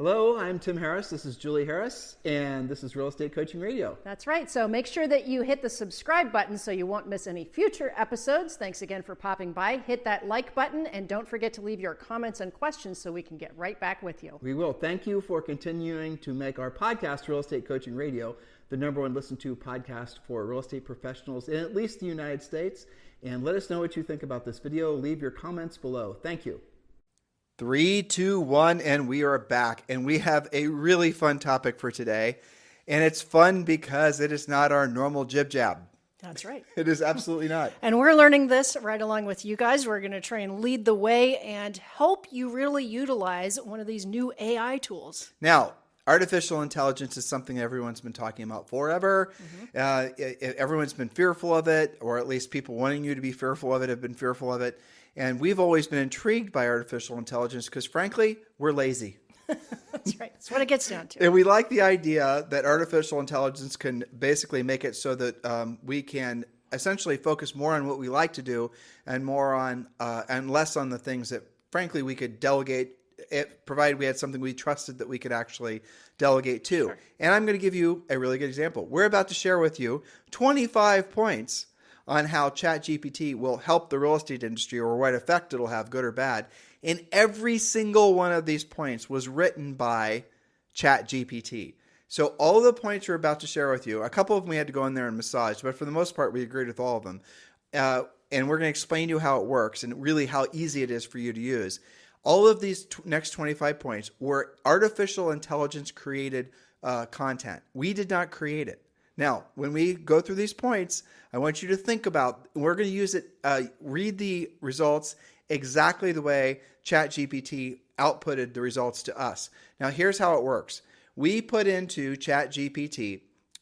Hello, I'm Tim Harris. This is Julie Harris, and this is Real Estate Coaching Radio. That's right. So make sure that you hit the subscribe button so you won't miss any future episodes. Thanks again for popping by. Hit that like button, and don't forget to leave your comments and questions so we can get right back with you. We will. Thank you for continuing to make our podcast, Real Estate Coaching Radio, the number one listened to podcast for real estate professionals in at least the United States. And let us know what you think about this video. Leave your comments below. Thank you. 3, 2, 1, and we are back. And we have a really fun topic for today. And it's fun because it is not our normal jib jab. That's right. It is absolutely not. And we're learning this right along with you guys. We're going to try and lead the way and help you really utilize one of these new AI tools. Now, artificial intelligence is something everyone's been talking about forever. Everyone's been fearful of it, or at least people wanting you to be fearful of it have been fearful of it. And we've always been intrigued by artificial intelligence because, frankly, we're lazy. That's right. That's what it gets down to. And we like the idea that artificial intelligence can basically make it so that we can essentially focus more on what we like to do and more on and less on the things that, frankly, we could delegate, provided we had something we trusted that we could actually delegate to. Sure. And I'm going to give you a really good example. We're about to share with you 25 points on how ChatGPT will help the real estate industry or what effect it'll have, good or bad. And every single one of these points was written by ChatGPT. So all the points we're about to share with you, a couple of them we had to go in there and massage, but for the most part, we agreed with all of them. And we're going to explain to you how it works and really how easy it is for you to use. All of these next 25 points were artificial intelligence created content. We did not create it. Now, when we go through these points, I want you to think about, we're going to use it, read the results exactly the way ChatGPT outputted the results to us. Now, here's how it works. We put into ChatGPT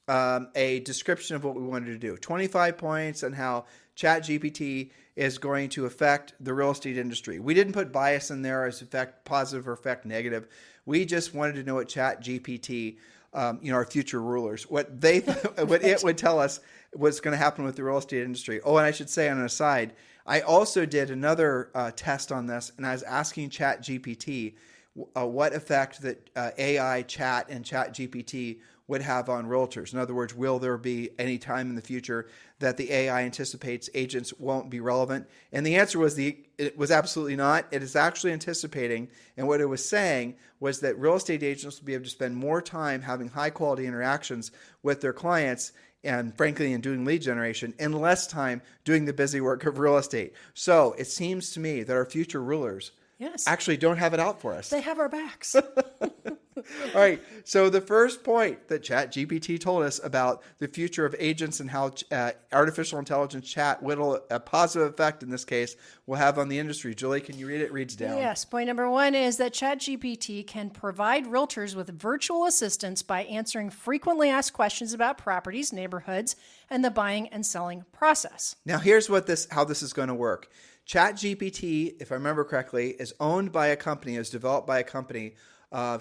a description of what we wanted to do, 25 points on how ChatGPT is going to affect the real estate industry. We didn't put bias in there as affect positive or affect negative. We just wanted to know what ChatGPT, our future rulers, what it would tell us what's going to happen with the real estate industry. Oh, and I should say on an aside, I also did another test on this, and I was asking ChatGPT what effect that AI chat and ChatGPT would have on realtors. In other words, will there be any time in the future that the AI anticipates agents won't be relevant? And the answer was it was absolutely not. It is actually anticipating, and what it was saying was that real estate agents will be able to spend more time having high quality interactions with their clients and frankly in doing lead generation and less time doing the busy work of real estate. So it seems to me that our future rulers actually don't have it out for us. They have our backs. All right. So the first point that ChatGPT told us about the future of agents and how artificial intelligence chat, what a positive effect in this case will have on the industry. Julie, can you read it? It reads down. Yes. Point number 1 is that ChatGPT can provide realtors with virtual assistance by answering frequently asked questions about properties, neighborhoods, and the buying and selling process. Now, here's how this is going to work. ChatGPT, if I remember correctly, is owned by a company, is developed by a company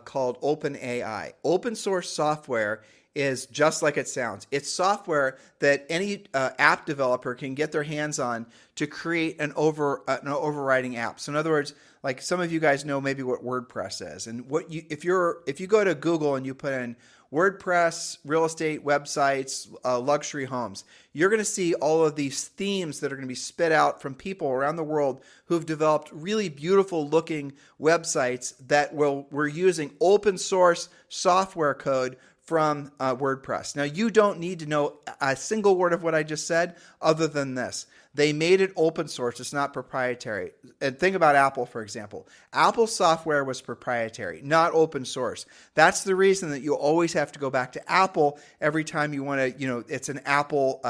called OpenAI. Open source software is just like it sounds. It's software that any app developer can get their hands on to create an overriding app. So in other words, like some of you guys know maybe what WordPress is, and if you go to Google and you put in WordPress, real estate websites, luxury homes, you're going to see all of these themes that are going to be spit out from people around the world who've developed really beautiful looking websites that we're using open source software code from WordPress. Now, you don't need to know a single word of what I just said other than this. They made it open source. It's not proprietary. And think about Apple, for example. Apple software was proprietary, not open source. That's the reason that you always have to go back to Apple every time you want to, it's an Apple,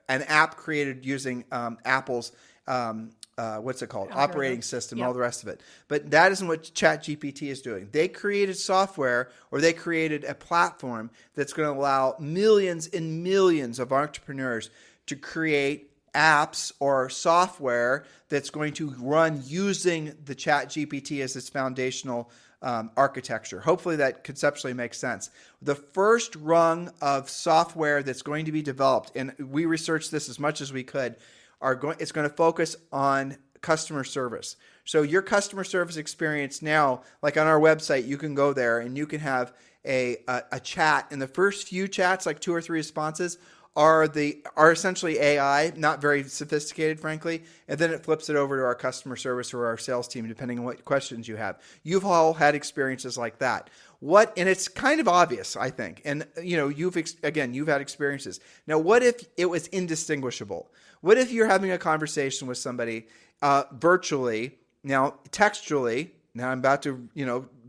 an app created using Apple's what's it called? Operating system, all the rest of it. But that isn't what ChatGPT is doing. They created software, or they created a platform that's going to allow millions and millions of entrepreneurs to create apps or software that's going to run using the ChatGPT as its foundational architecture. Hopefully that conceptually makes sense. The first rung of software that's going to be developed, and we researched this as much as we could, it's going to focus on customer service. So your customer service experience now, like on our website, you can go there and you can have a chat. And the first few chats, like 2 or 3 responses, are essentially AI, not very sophisticated, frankly. And then it flips it over to our customer service or our sales team, depending on what questions you have. You've all had experiences like that. And it's kind of obvious, I think. And you've had experiences. Now, what if it was indistinguishable? What if you're having a conversation with somebody virtually, now textually? Now I'm about to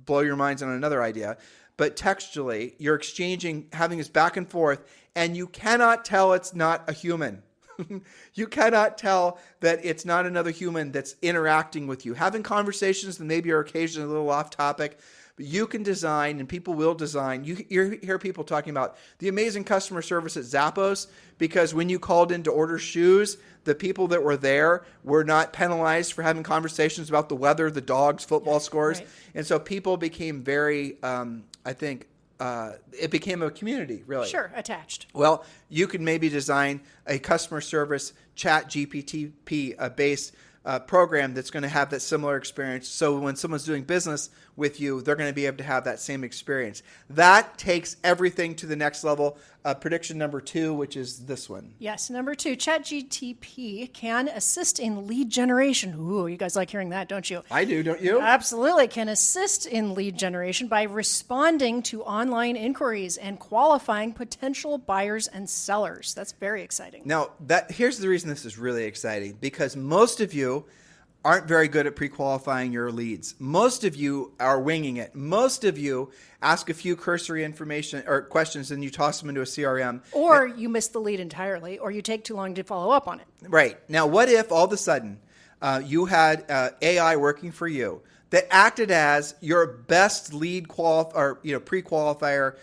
blow your minds on another idea. But textually, you're having this back and forth, and you cannot tell it's not a human. You cannot tell that it's not another human that's interacting with you. Having conversations that maybe are occasionally a little off topic, but you can design, and people will design. You hear people talking about the amazing customer service at Zappos, because when you called in to order shoes, the people that were there were not penalized for having conversations about the weather, the dogs, football scores. Right. And so people became very, it became a community, really. Sure, attached. Well, you could maybe design a customer service ChatGPT based program that's going to have that similar experience. So when someone's doing business with you, they're going to be able to have that same experience. That takes everything to the next level. Prediction number 2, which is this one. Yes, number 2, ChatGPT can assist in lead generation. Ooh, you guys like hearing that, don't you? I do, don't you? Absolutely. Can assist in lead generation by responding to online inquiries and qualifying potential buyers and sellers. That's very exciting. Now, here's the reason this is really exciting, because most of you aren't very good at pre-qualifying your leads. Most of you are winging it. Most of you ask a few cursory information or questions and you toss them into a CRM. Or you miss the lead entirely, or you take too long to follow up on it. Right. Now, what if all of a sudden you had AI working for you that acted as your best lead pre-qualifier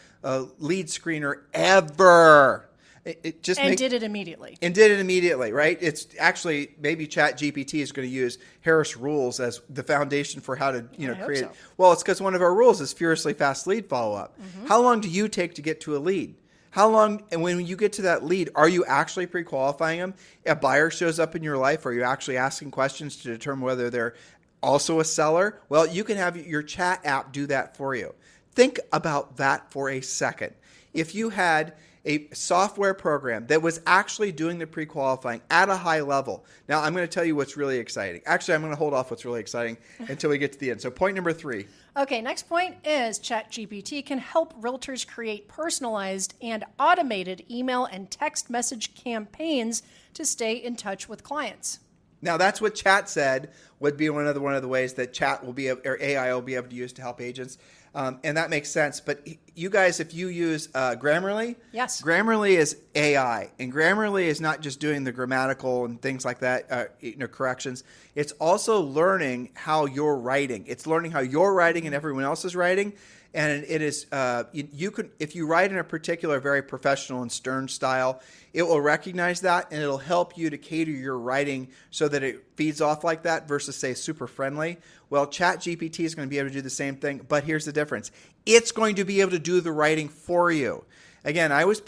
lead screener ever? It just did it immediately. And did it immediately, right? It's actually, maybe ChatGPT is going to use Harris rules as the foundation for how to create it. Well, it's because one of our rules is furiously fast lead follow-up. Mm-hmm. How long do you take to get to a lead? How long, and when you get to that lead, are you actually pre-qualifying them? A buyer shows up in your life, are you actually asking questions to determine whether they're also a seller? Well, you can have your chat app do that for you. Think about that for a second. If you had a software program that was actually doing the pre-qualifying at a high level. Now, I'm going to tell you what's really exciting. Actually, I'm going to hold off what's really exciting until we get to the end. So point number 3. Okay, next point is ChatGPT can help realtors create personalized and automated email and text message campaigns to stay in touch with clients. Now, that's what Chat said would be one of the ways that Chat will be, or AI will be able to use to help agents. And that makes sense. But you guys, if you use Grammarly, yes, Grammarly is AI, and Grammarly is not just doing the grammatical and things like that, corrections. It's also learning how you're writing. It's learning how you're writing and everyone else is writing. And it is you could, if you write in a particular very professional and stern style, it will recognize that and it'll help you to cater your writing so that it feeds off like that versus, say, super friendly. Well, ChatGPT is going to be able to do the same thing, but here's the difference. It's going to be able to do the writing for you. Again, I was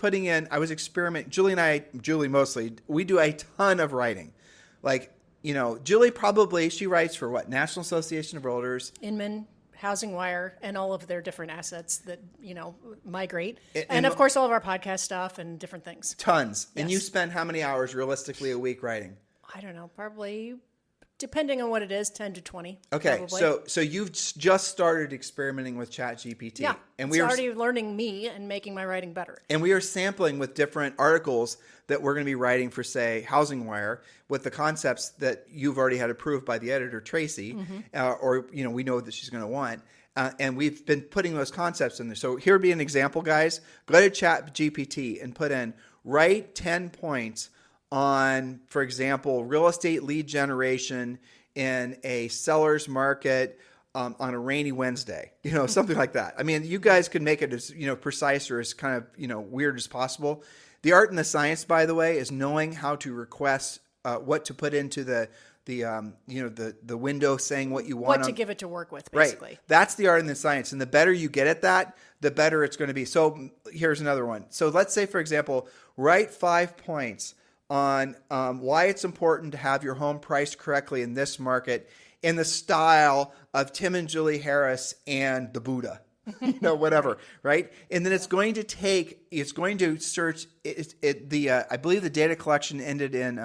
experimenting. Julie mostly, we do a ton of writing. Julie she writes for what? National Association of Realtors. Inman. Housing Wire, and all of their different assets that, migrate. And of course, all of our podcast stuff and different things. Tons. Yes. And you spend how many hours realistically a week writing? I don't know, probably, depending on what it is, 10 to 20. Okay, probably. so you've just started experimenting with ChatGPT. Yeah, and it's already learning me and making my writing better. And we are sampling with different articles that we're going to be writing for, say, Housing Wire, with the concepts that you've already had approved by the editor, Tracy, mm-hmm. We know that she's going to want. And we've been putting those concepts in there. So here would be an example, guys. Go to ChatGPT and put in, write 10 points on, for example, real estate lead generation in a seller's market on a rainy Wednesday, something like that. I mean, you guys can make it as, precise or as kind of, weird as possible. The art and the science, by the way, is knowing how to request what to put into the window, saying what you want. What to give it to work with, basically. Right. That's the art and the science. And the better you get at that, the better it's going to be. So here's another one. So let's say, for example, write 5 points on why it's important to have your home priced correctly in this market in the style of Tim and Julie Harris and the Buddha. Whatever, right? And then it's going to search I believe the data collection ended in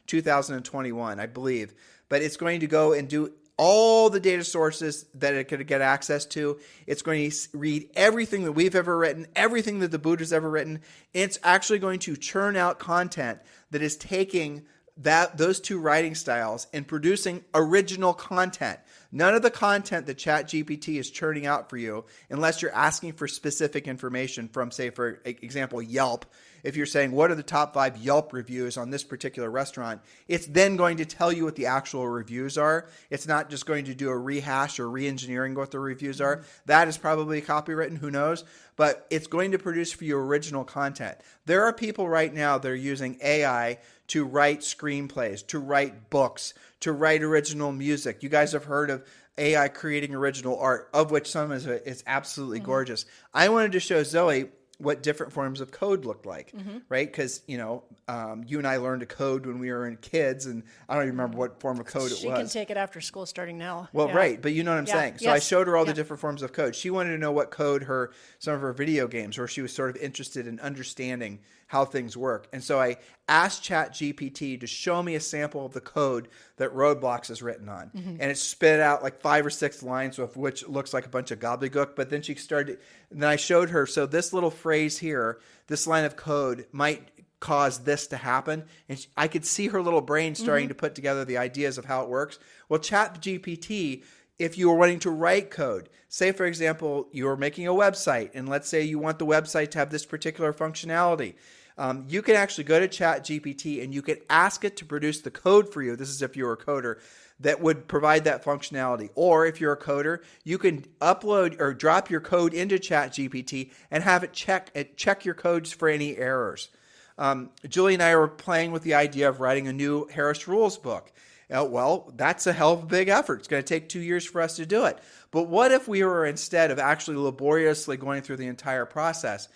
2021, I believe, but it's going to go and do all the data sources that it could get access to. It's going to read everything that we've ever written, everything that the Buddha's ever written. It's actually going to churn out content that is taking those two writing styles and producing original content. None of the content that ChatGPT is churning out for you, unless you're asking for specific information from, say, for example, Yelp. If you're saying, what are the top 5 Yelp reviews on this particular restaurant, it's then going to tell you what the actual reviews are. It's not just going to do a rehash or re-engineering what the reviews are. That is probably copywritten, who knows? But it's going to produce for you original content. There are people right now that are using AI to write screenplays, to write books, to write original music. You guys have heard of AI creating original art, of which some is absolutely gorgeous. I wanted to show Zoe what different forms of code looked like, right? Because, you and I learned to code when we were kids, and I don't even remember what form of code it was. She can take it after school starting now. Well, right, but you know what I'm saying. So I Yes. showed her all the different forms of code. She wanted to know what code some of her video games, or she was sort of interested in understanding how things work. And so I asked ChatGPT to show me a sample of the code that Roadblocks is written on. And it spit out like 5 or 6 lines, of which looks like a bunch of gobbledygook. But then then I showed her, so this little phrase here, this line of code might cause this to happen. And I could see her little brain starting to put together the ideas of how it works. Well, ChatGPT, if you were wanting to write code, say, for example, you were making a website, and let's say you want the website to have this particular functionality, you can actually go to ChatGPT and you can ask it to produce the code for you. This is if you're a coder that would provide that functionality. Or if you're a coder, you can upload or drop your code into ChatGPT and have it check your codes for any errors. Julie and I were playing with the idea of writing a new Harris Rules book. Well, that's a hell of a big effort. It's going to take 2 years for us to do it. But what if we were, instead of actually laboriously going through the entire process,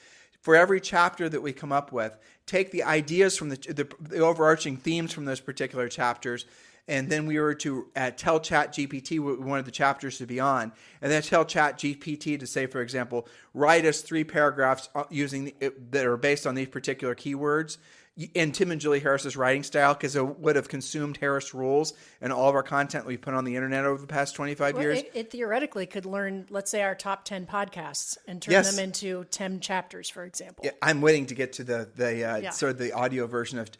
for every chapter that we come up with, take the ideas from the overarching themes from those particular chapters, and then we were to tell ChatGPT what we wanted the chapters to be on, and then tell ChatGPT to say, for example, write us 3 paragraphs that are based on these particular keywords in Tim and Julie Harris's writing style, because it would have consumed Harris Rules and all of our content we put on the internet over the past 25 years. It theoretically could learn, let's say, our top 10 podcasts and turn them into 10 chapters, for example. Yeah, I'm waiting to get to the sort of the audio version of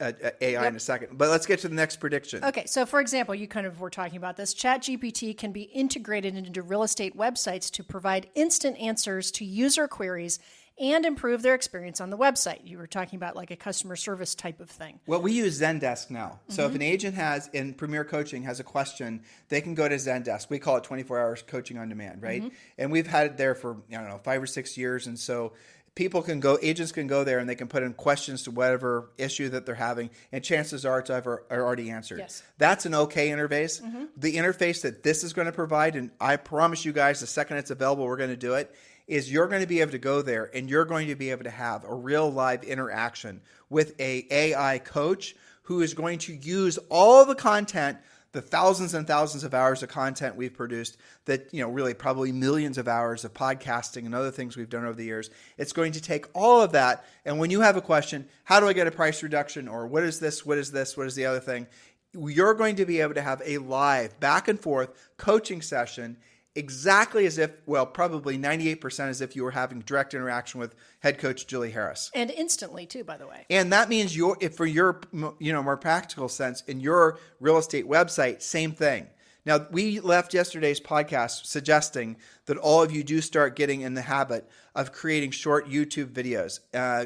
AI in a second. But let's get to the next prediction. Okay, so for example, you kind of were talking about this. ChatGPT can be integrated into real estate websites to provide instant answers to user queries and improve their experience on the website. You were talking about like a customer service type of thing. Well, we use Zendesk now. So if an agent in Premier Coaching has a question, they can go to Zendesk. We call it 24 hours coaching on demand, right? And we've had it there for, 5 or 6 years. And so agents can go there and they can put in questions to whatever issue that they're having, and chances are it's are already answered. Yes. That's an okay interface. The interface that this is going to provide, and I promise you guys, the second it's available, we're going to do it, is you're going to be able to go there and you're going to be able to have a real live interaction with a AI coach who is going to use all the content, the thousands and thousands of hours of content we've produced, that, really probably millions of hours of podcasting and other things we've done over the years. It's going to take all of that. And when you have a question, how do I get a price reduction? Or what is this? What is this? What is the other thing? You're going to be able to have a live back and forth coaching session, exactly as if, probably 98% as if you were having direct interaction with head coach Julie Harris. And instantly too, by the way. And that means for your, more practical sense, in your real estate website, same thing. Now, we left yesterday's podcast suggesting that all of you do start getting in the habit of creating short YouTube videos,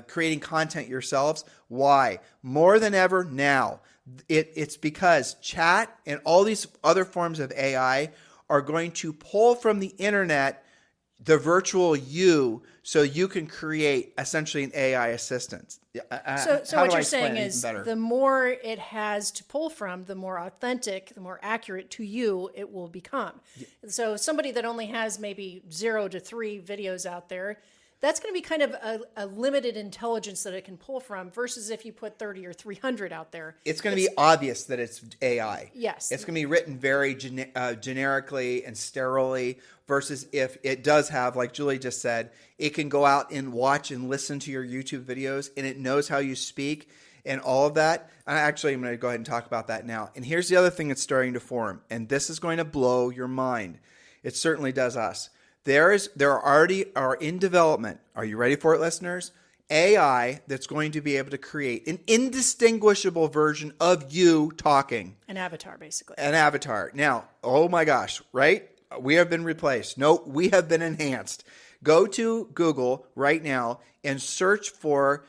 creating content yourselves. Why? More than ever now, it's because chat and all these other forms of AI are going to pull from the internet the virtual you, so you can create essentially an AI assistant. So what you're saying is the more it has to pull from, the more authentic, the more accurate to you it will become. Yeah. So somebody that only has maybe 0 to 3 videos out there, That's going to be kind of a limited intelligence that it can pull from versus if you put 30 or 300 out there. It's going to be obvious that it's AI. Yes. It's going to be written very generically and sterilely versus if it does have, like Julie just said, it can go out and watch and listen to your YouTube videos and it knows how you speak and all of that. I'm going to go ahead and talk about that now. And here's the other thing that's starting to form, and this is going to blow your mind. It certainly does us. There already are in development. Are you ready for it, listeners? AI that's going to be able to create an indistinguishable version of you talking. An avatar, basically. An avatar. Now, oh my gosh, right? We have been replaced. No, we have been enhanced. Go to Google right now and search for,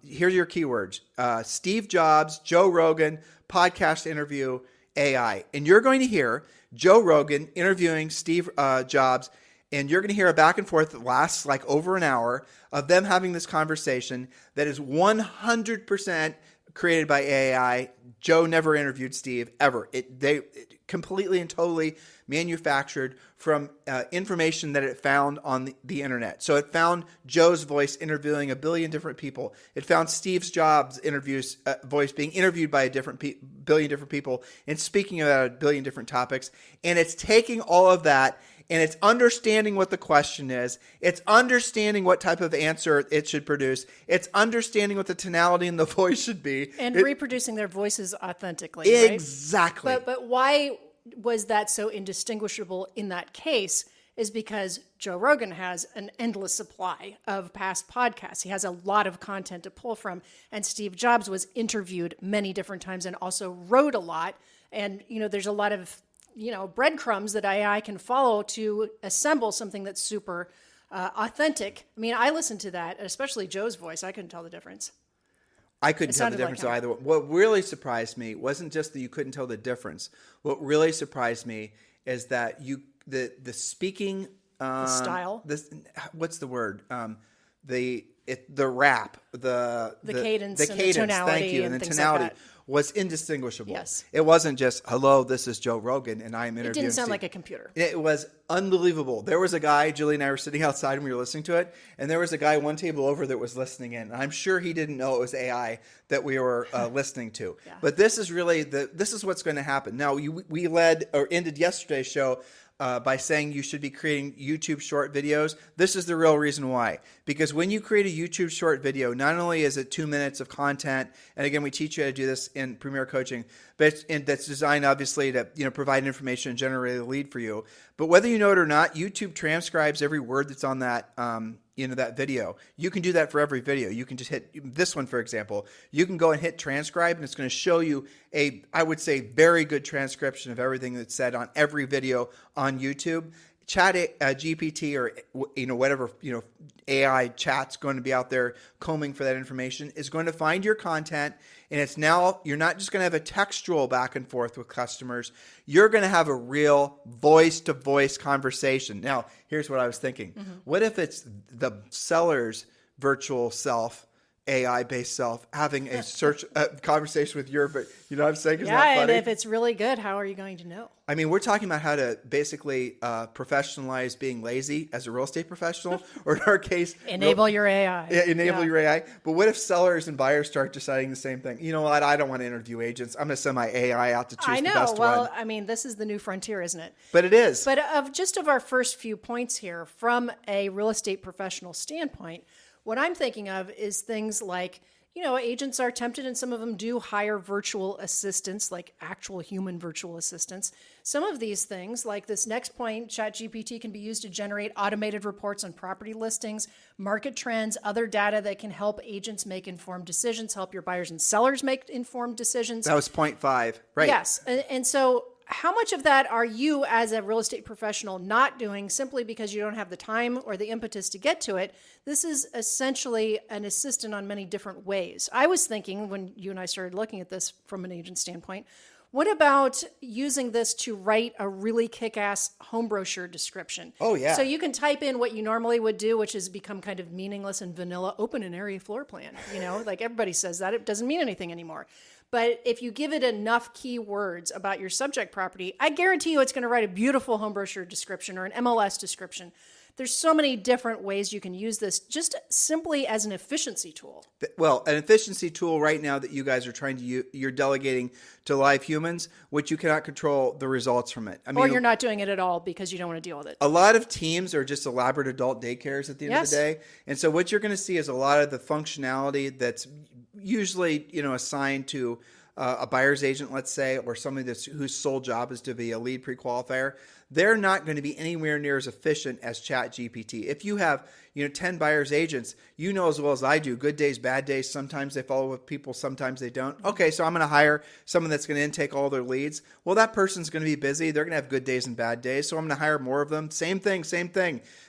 here's your keywords, Steve Jobs, Joe Rogan, podcast interview, AI. And you're going to hear Joe Rogan interviewing Steve Jobs. And you're going to hear a back and forth that lasts like over an hour of them having this conversation that is 100% created by AI. Joe never interviewed Steve ever. They completely and totally manufactured from information that it found on the internet. So it found Joe's voice interviewing a billion different people. It found Steve Jobs' voice being interviewed by a billion different people and speaking about a billion different topics. And it's taking all of that and it's understanding what the question is. It's understanding what type of answer it should produce. It's understanding what the tonality in the voice should be. And reproducing their voices authentically, right? Exactly. But why was that so indistinguishable in that case is because Joe Rogan has an endless supply of past podcasts. He has a lot of content to pull from. And Steve Jobs was interviewed many different times and also wrote a lot. And, there's a lot of breadcrumbs that AI can follow to assemble something that's super authentic. I mean, I listened to that, especially Joe's voice. I couldn't tell the difference. I couldn't tell the difference either. What really surprised me wasn't just that you couldn't tell the difference. What really surprised me is that the speaking the style. What's the word? The rap, the cadence, the cadence, cadence, tonality, thank you, and the tonality. Like was indistinguishable. Yes. It wasn't just, hello, this is Joe Rogan, and I am interviewing It didn't sound Steve. like a computer. It was unbelievable. There was a guy, Julie and I were sitting outside and we were listening to it, and there was a guy one table over that was listening in. I'm sure he didn't know it was AI that we were listening to. Yeah. But this is really, this is what's going to happen. Now, we ended yesterday's show by saying you should be creating YouTube short videos. This is the real reason why. Because when you create a YouTube short video, not only is it 2 minutes of content, and again, we teach you how to do this in Premier Coaching, but that's designed obviously to provide information and generate a lead for you. But whether you know it or not, YouTube transcribes every word that's on that that video. You can do that for every video. You can just hit this one, for example. You can go and hit transcribe, and it's going to show you I would say, very good transcription of everything that's said on every video on YouTube. GPT or whatever AI chat's going to be out there combing for that information is going to find your content, and it's now you're not just going to have a textual back and forth with customers. You're going to have a real voice-to-voice conversation. Now, here's what I was thinking. Mm-hmm. What if it's the seller's virtual self, AI-based self, having a conversation with but you know what I'm saying? Isn't that funny? And if it's really good, how are you going to know? I mean, we're talking about how to basically professionalize being lazy as a real estate professional, or in our case, enable your AI. Yeah, enable your AI. But what if sellers and buyers start deciding the same thing? You know what? I don't want to interview agents. I'm going to send my AI out to choose the best one. Well, I mean, this is the new frontier, isn't it? But it is. But of our first few points here, from a real estate professional standpoint, what I'm thinking of is things like, agents are tempted, and some of them do hire virtual assistants, like actual human virtual assistants. Some of these things, like this next point, ChatGPT can be used to generate automated reports on property listings, market trends, other data that can help agents make informed decisions, help your buyers and sellers make informed decisions. That was point 5, right? Yes. And so how much of that are you as a real estate professional not doing simply because you don't have the time or the impetus to get to it? This is essentially an assistant on many different ways. I was thinking when you and I started looking at this from an agent standpoint, what about using this to write a really kick-ass home brochure description? Oh, yeah. So you can type in what you normally would do, which has become kind of meaningless and vanilla, open an area floor plan. Like everybody says that. It doesn't mean anything anymore. But if you give it enough keywords about your subject property, I guarantee you it's going to write a beautiful home brochure description or an MLS description there's so many different ways you can use this just simply as an efficiency tool. Well, an efficiency tool right now that you guys are trying to use, you're delegating to live humans, which you cannot control the results from it. I mean, or you're not doing it at all because you don't want to deal with it. A lot of teams are just elaborate adult daycares at the end of the day. And so what you're going to see is a lot of the functionality that's usually, assigned to a buyer's agent, let's say, or somebody whose sole job is to be a lead pre-qualifier. They're not going to be anywhere near as efficient as ChatGPT. If you have, 10 buyer's agents, you know as well as I do, good days, bad days. Sometimes they follow with people, sometimes they don't. Okay, so I'm going to hire someone that's going to intake all their leads. Well, that person's going to be busy. They're going to have good days and bad days, so I'm going to hire more of them. Same thing.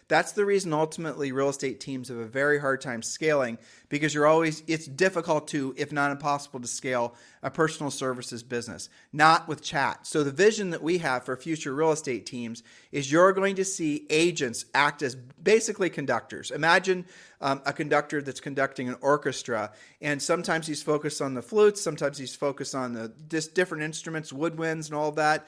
That's the reason ultimately real estate teams have a very hard time scaling, because it's difficult to, if not impossible to scale a personal services business, not with chat. So the vision that we have for future real estate teams is you're going to see agents act as basically conductors. Imagine a conductor that's conducting an orchestra, and sometimes he's focused on the flutes, sometimes he's focused on the different instruments, woodwinds and all of that.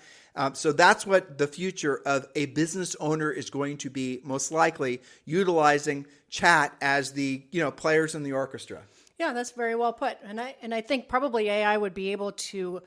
So that's what the future of a business owner is going to be, most likely utilizing chat as the players in the orchestra. Yeah, that's very well put. And I think probably AI would be able to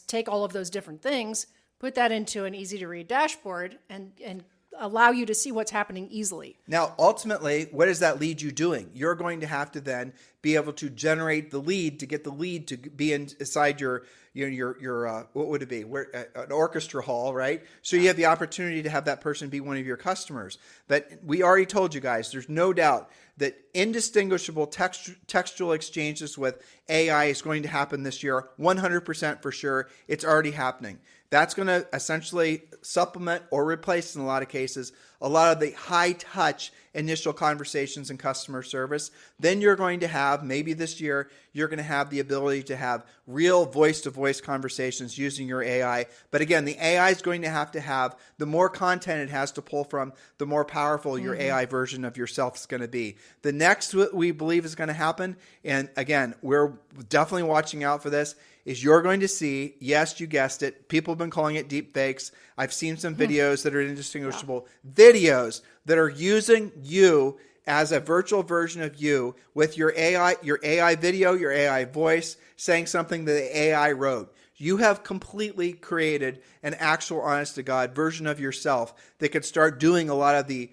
take all of those different things, put that into an easy to read dashboard, and allow you to see what's happening easily. Now, ultimately, what does that lead you doing? You're going to have to then be able to generate the lead, to get the lead to be inside your what would it be? An orchestra hall, right? So you have the opportunity to have that person be one of your customers. But we already told you guys, there's no doubt that indistinguishable textual exchanges with AI is going to happen this year, 100% for sure. It's already happening. That's going to essentially supplement or replace, in a lot of cases, a lot of the high-touch initial conversations and customer service. Then you're going to have, maybe this year, you're going to have the ability to have real voice-to-voice conversations using your AI. But again, the AI is going to have the more content it has to pull from, the more powerful your AI version of yourself is going to be. The next we believe is going to happen, and again, we're definitely watching out for this, is you're going to see, yes, you guessed it, people have been calling it deep fakes. I've seen some videos that are indistinguishable, videos that are using you as a virtual version of you with your AI video, your AI voice, saying something that the AI wrote. You have completely created an actual honest-to-God version of yourself that could start doing a lot of the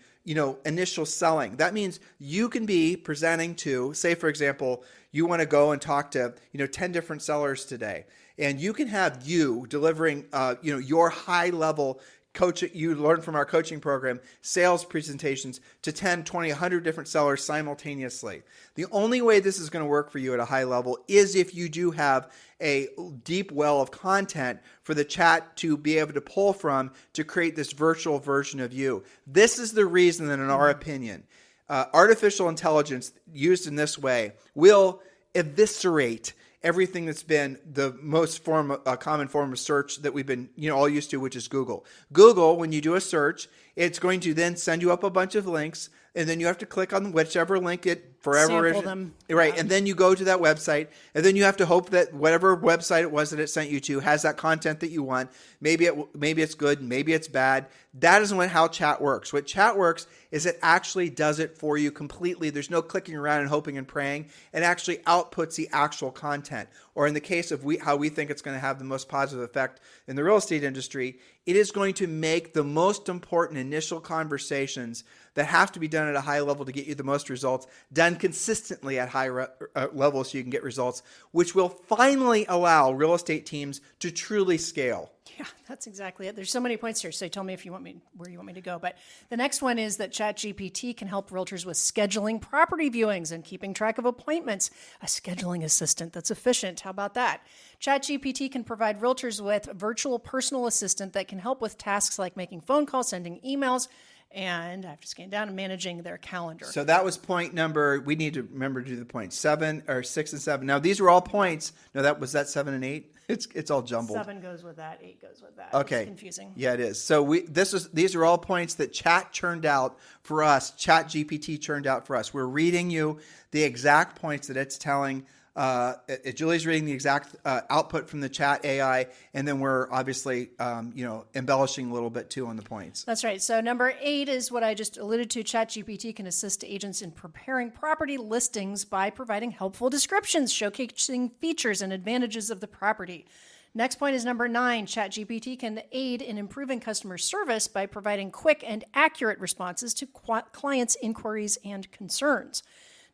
initial selling. That means you can be presenting to, say, for example, you want to go and talk to, 10 different sellers today. And you can have you delivering, your high level coaching, you learn from our coaching program, sales presentations to 10, 20, 100 different sellers simultaneously. The only way this is going to work for you at a high level is if you do have a deep well of content for the chat to be able to pull from to create this virtual version of you. This is the reason that, in our opinion, artificial intelligence used in this way will eviscerate everything that's been the most common form of search that we've been all used to, which is Google. Google, when you do a search, it's going to then send you up a bunch of links, and then you have to click on whichever link it forever sample is. them. Right, and then you go to that website, and then you have to hope that whatever website it was that it sent you to has that content that you want. Maybe it's good, maybe it's bad. That isn't how chat works. What chat works is it actually does it for you completely. There's no clicking around and hoping and praying. It actually outputs the actual content. Or in the case of how we think it's going to have the most positive effect in the real estate industry, it is going to make the most important initial conversations that have to be done at a high level to get you the most results, done consistently at high levels so you can get results, which will finally allow real estate teams to truly scale. Yeah, that's exactly it. There's so many points here. So tell me where you want me to go. But the next one is that ChatGPT can help realtors with scheduling property viewings and keeping track of appointments. A scheduling assistant that's efficient. How about that? ChatGPT can provide realtors with a virtual personal assistant that can help with tasks like making phone calls, sending emails, and I have to scan down and managing their calendar. So that was point number. We need to remember to do the points 7 or 6 and 7. Now these were all points. No, was that 7 and 8. It's all jumbled. 7 goes with that. 8 goes with that. Okay, it's confusing. Yeah, it is. So these are all points that Chat churned out for us. ChatGPT churned out for us. We're reading you the exact points that it's telling Julie's reading the exact output from the chat AI, and then we're obviously, embellishing a little bit too on the points. That's right. So number 8 is what I just alluded to. ChatGPT can assist agents in preparing property listings by providing helpful descriptions, showcasing features and advantages of the property. Next point is number 9. ChatGPT can aid in improving customer service by providing quick and accurate responses to clients' inquiries and concerns.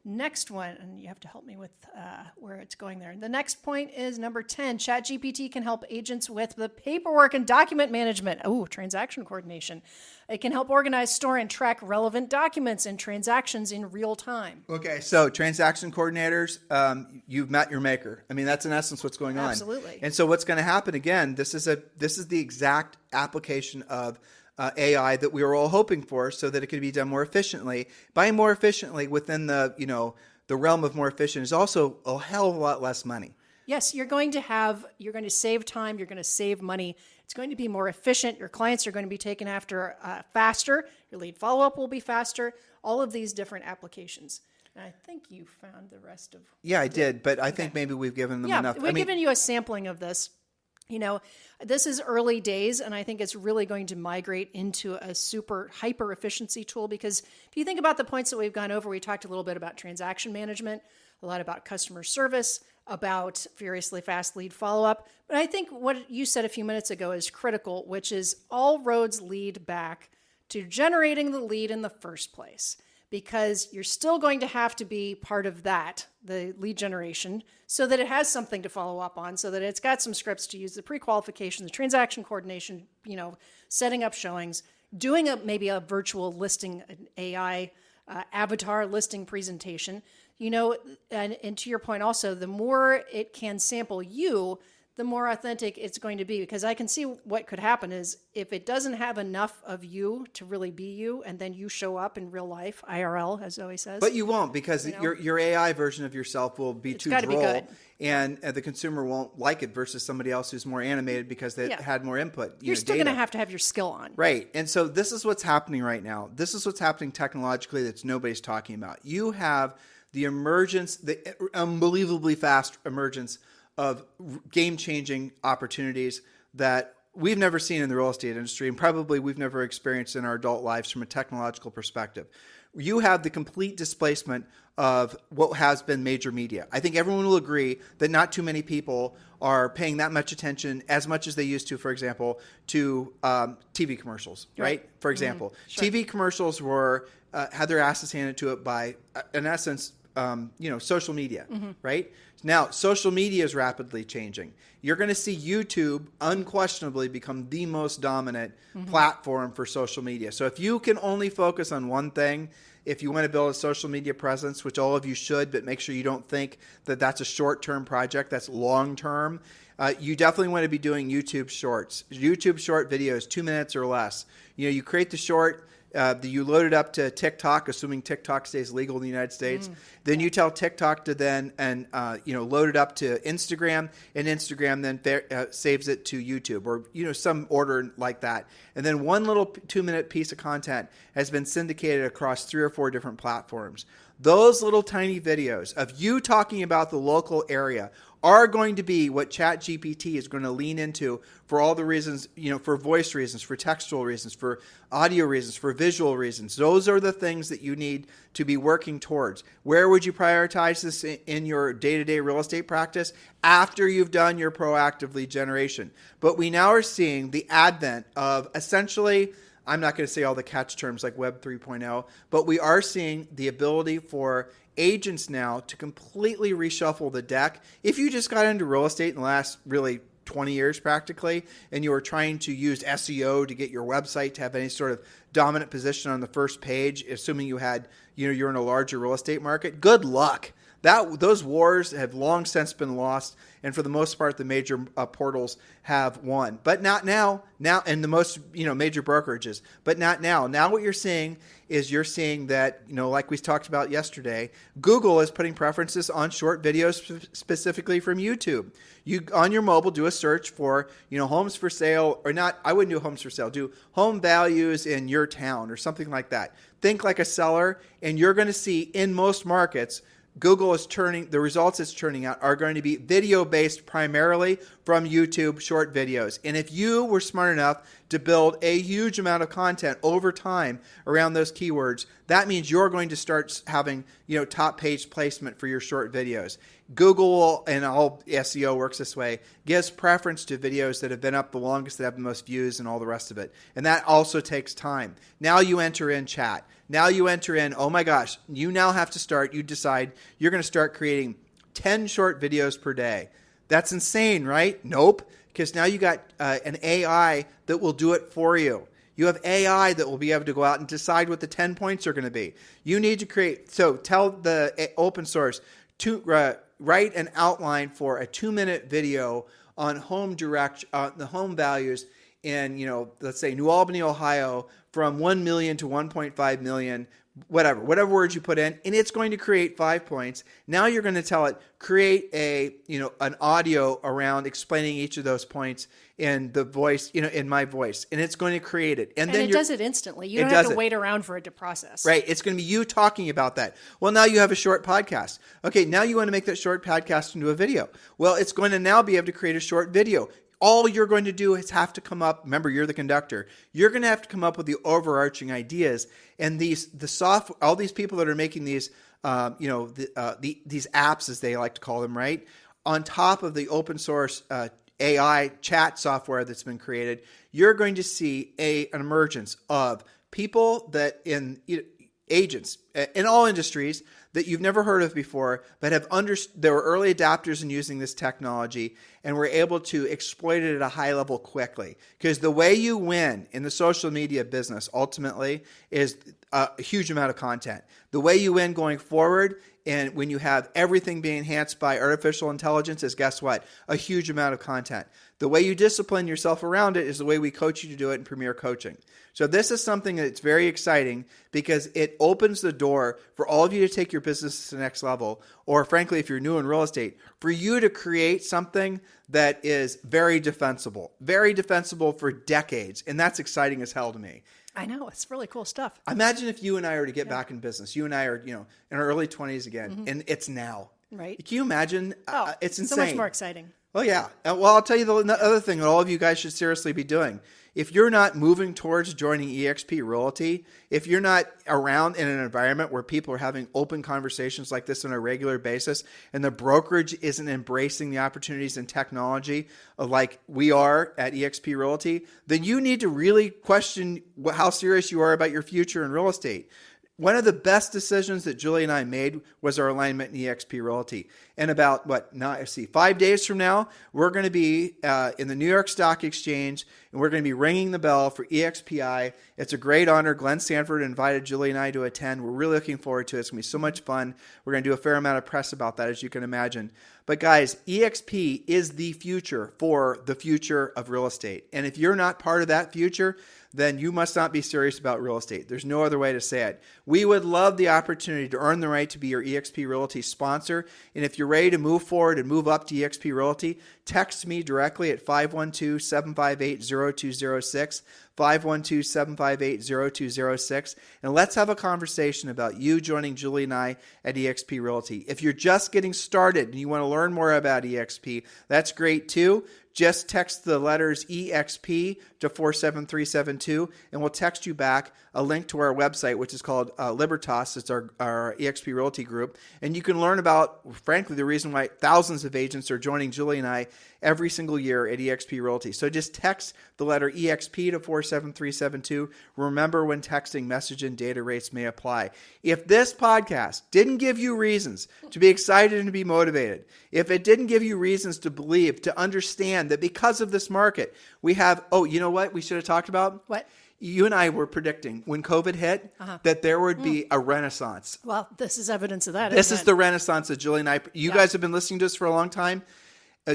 Next one, and you have to help me with where it's going there. The next point is number 10. ChatGPT can help agents with the paperwork and document management. Oh, transaction coordination. It can help organize, store, and track relevant documents and transactions in real time. Okay, so transaction coordinators, you've met your maker. I mean, that's in essence what's going on. Absolutely. And so what's going to happen again? This is the exact application of AI that we were all hoping for, so that it could be done more efficiently. By more efficiently, within the realm of more efficient, is also a hell of a lot less money. Yes, you're going to save time, you're going to save money. It's going to be more efficient. Your clients are going to be taken after faster. Your lead follow-up will be faster. All of these different applications. And I think you found the rest of. Yeah, I did, but I think maybe we've given them enough. We've given you a sampling of this. This is early days, and I think it's really going to migrate into a super hyper efficiency tool, because if you think about the points that we've gone over, we talked a little bit about transaction management, a lot about customer service, about furiously fast lead follow-up. But I think what you said a few minutes ago is critical, which is all roads lead back to generating the lead in the first place, because you're still going to have to be part of that, the lead generation, so that it has something to follow up on, so that it's got some scripts to use, the pre-qualification, the transaction coordination, setting up showings, doing maybe a virtual listing, an AI avatar listing presentation, and to your point also, the more it can sample you, the more authentic it's going to be. Because I can see what could happen is if it doesn't have enough of you to really be you, and then you show up in real life, IRL, as Zoe says. But you won't, because your AI version of yourself will be too droll, and the consumer won't like it versus somebody else who's more animated because they had more input. You're still going to have your skill on. Right. And so this is what's happening right now. This is what's happening technologically that nobody's talking about. You have the emergence, the unbelievably fast emergence of game-changing opportunities that we've never seen in the real estate industry, and probably we've never experienced in our adult lives from a technological perspective. You have the complete displacement of what has been major media. I think everyone will agree that not too many people are paying that much attention, as much as they used to, for example, to TV commercials, right? For example, Sure. TV commercials had their asses handed to it by, in essence, social media, right? Now, social media is rapidly changing. You're going to see YouTube unquestionably become the most dominant platform for social media. So if you can only focus on one thing, if you want to build a social media presence, which all of you should, but make sure you don't think that that's a short-term project, that's long-term. You definitely want to be doing YouTube shorts. YouTube short videos, 2 minutes or less. You create the short, you load it up to TikTok, assuming TikTok stays legal in the United States. Then you tell TikTok to then load it up to Instagram, and Instagram then saves it to YouTube, or some order like that. And then one little 2-minute piece of content has been syndicated across 3 or 4 different platforms. Those little tiny videos of you talking about the local area are going to be what ChatGPT is going to lean into for all the reasons, for voice reasons, for textual reasons, for audio reasons, for visual reasons. Those are the things that you need to be working towards. Where would you prioritize this in your day-to-day real estate practice? After you've done your proactive lead generation. But we now are seeing the advent of essentially, I'm not going to say all the catch terms like Web 3.0, but we are seeing the ability for agents now to completely reshuffle the deck. If you just got into real estate in the last really 20 years practically, and you were trying to use SEO to get your website to have any sort of dominant position on the first page, assuming you're in a larger real estate market, good luck. Those wars have long since been lost, and for the most part, the major portals have won. But not now. Now, and the most major brokerages, but not now. Now, what you're seeing that like we talked about yesterday, Google is putting preferences on short videos specifically from YouTube. You on your mobile do a search for homes for sale, or not. I wouldn't do homes for sale. Do home values in your town or something like that. Think like a seller, and you're going to see in most markets the results it's churning out are going to be video-based primarily from YouTube short videos. And if you were smart enough to build a huge amount of content over time around those keywords, that means you're going to start having, top page placement for your short videos. Google will, and all SEO works this way, gives preference to videos that have been up the longest, that have the most views and all the rest of it. And that also takes time. Now you enter in chat. Now you enter in, oh my gosh, you now have to you decide you're going to start creating 10 short videos per day. That's insane, right? Nope. Because now you got an AI that will do it for you. You have AI that will be able to go out and decide what the 10 points are going to be. You need to tell the open source to write an outline for a 2-minute video on the home values in, let's say New Albany, Ohio, from 1 million to 1.5 million, whatever words you put in, and it's going to create 5 points. Now you're going to tell it, create an audio around explaining each of those points in the voice, in my voice, and it's going to create it. And then it does it instantly. You don't have to wait around for it to process. Right. It's going to be you talking about that. Well, now you have a short podcast. Okay, now you want to make that short podcast into a video. Well, it's going to now be able to create a short video. All you're going to do is have to come up. Remember, you're the conductor. You're going to have to come up with the overarching ideas. And all these people that are making these, these apps, as they like to call them, right, on top of the open source AI chat software that's been created, you're going to see an emergence of people agents in all industries that you've never heard of before, but they were early adapters in using this technology and were able to exploit it at a high level quickly. Because the way you win in the social media business ultimately is a huge amount of content. The way you win going forward, and when you have everything being enhanced by artificial intelligence, is guess what? A huge amount of content. The way you discipline yourself around it is the way we coach you to do it in Premier Coaching. So this is something that's very exciting because it opens the door for all of you to take your business to the next level, or frankly, if you're new in real estate, for you to create something that is very defensible for decades. And that's exciting as hell to me. I know. It's really cool stuff. Imagine if you and I were to get back in business. You and I are, in our early 20s again, and it's now. Right. Can you imagine? It's insane. So much more exciting. Oh, yeah. Well, I'll tell you the other thing that all of you guys should seriously be doing. If you're not moving towards joining eXp Realty, if you're not around in an environment where people are having open conversations like this on a regular basis, and the brokerage isn't embracing the opportunities in technology like we are at eXp Realty, then you need to really question how serious you are about your future in real estate. One of the best decisions that Julie and I made was our alignment in eXp Realty. And about 5 days from now, we're going to be in the New York Stock Exchange, and we're going to be ringing the bell for EXPI. It's a great honor. Glenn Sanford invited Julie and I to attend. We're really looking forward to it. It's going to be so much fun. We're going to do a fair amount of press about that, as you can imagine. But guys, EXP is the future for the future of real estate. And if you're not part of that future, then you must not be serious about real estate. There's no other way to say it. We would love the opportunity to earn the right to be your eXp Realty sponsor. And if you're ready to move forward and move up to eXp Realty, text me directly at 512-758-0206, 512-758-0206, and let's have a conversation about you joining Julie and I at eXp Realty. If you're just getting started and you want to learn more about eXp, that's great too. Just text the letters EXP to 47372, and we'll text you back a link to our website, which is called Libertas. It's our eXp Realty group. And you can learn about, frankly, the reason why thousands of agents are joining Julie and I every single year at eXp Realty. So just text the letter EXP to 47372. Remember, when texting, message and data rates may apply. If this podcast didn't give you reasons to be excited and to be motivated, if it didn't give you reasons to believe, to understand that because of this market, we have, you know what we should have talked about? What? You and I were predicting when COVID hit that there would be a renaissance. Well, this is evidence of that. This is the renaissance that Julie and I, you guys have been listening to us for a long time.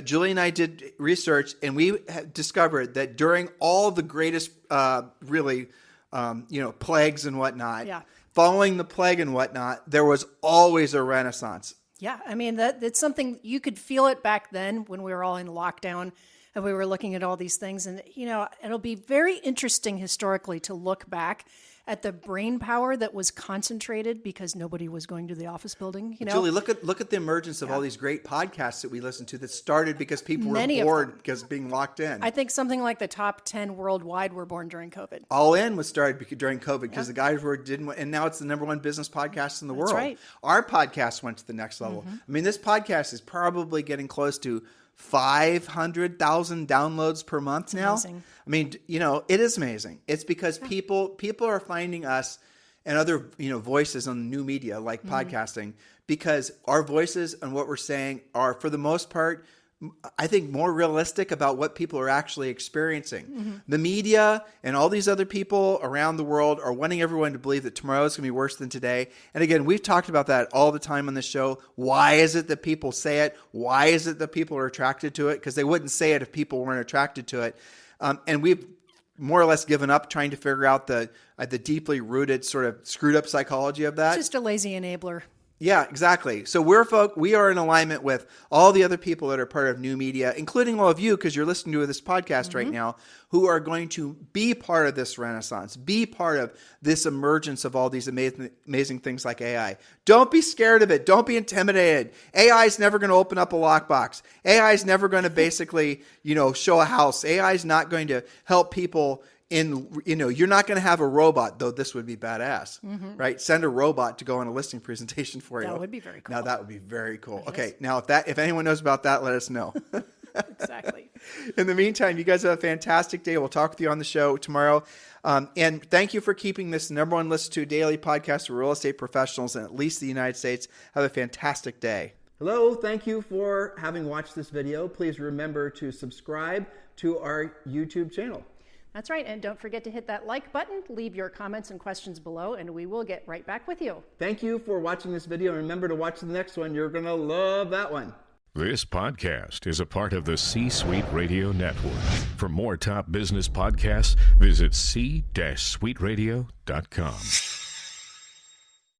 Julie and I did research, and we discovered that during all the greatest, plagues and whatnot, following the plague and whatnot, there was always a renaissance. Yeah, I mean, that's something you could feel it back then when we were all in lockdown and we were looking at all these things. And, it'll be very interesting historically to look back at the brain power that was concentrated because nobody was going to the office building. Julie, look at the emergence of all these great podcasts that we listen to that started because people were bored because being locked in. I think something like the top 10 worldwide were born during COVID. All In was started during COVID because the guys and now it's the number one business podcast in the world. Right. Our podcast went to the next level. I mean, this podcast is probably getting close to 500,000 downloads per month now. Amazing. I mean, it is amazing. It's because people are finding us and other, voices on new media like podcasting, because our voices and what we're saying are, for the most part, I think, more realistic about what people are actually experiencing. The media and all these other people around the world are wanting everyone to believe that tomorrow is going to be worse than today. And again, we've talked about that all the time on this show. Why is it that people say it? Why is it that people are attracted to it? Because they wouldn't say it if people weren't attracted to it. And we've more or less given up trying to figure out the deeply rooted sort of screwed up psychology of that. It's just a lazy enabler. Yeah, exactly. So we are in alignment with all the other people that are part of new media, including all of you, because you're listening to this podcast right now, who are going to be part of this renaissance, be part of this emergence of all these amazing things like AI. Don't be scared of it. Don't be intimidated. AI is never going to open up a lockbox. AI is never going to basically, show a house. AI is not going to help people. You're not going to have a robot, though this would be badass, right? Send a robot to go on a listing presentation for you. That would be very cool. Now that would be very cool. Okay, now if anyone knows about that, let us know. Exactly. In the meantime, you guys have a fantastic day. We'll talk with you on the show tomorrow. And thank you for keeping this number one listened to daily podcast for real estate professionals in at least the United States. Have a fantastic day. Hello, thank you for having watched this video. Please remember to subscribe to our YouTube channel. That's right. And don't forget to hit that like button, leave your comments and questions below, and we will get right back with you. Thank you for watching this video. And remember to watch the next one. You're going to love that one. This podcast is a part of the C-Suite Radio Network. For more top business podcasts, visit c-suiteradio.com.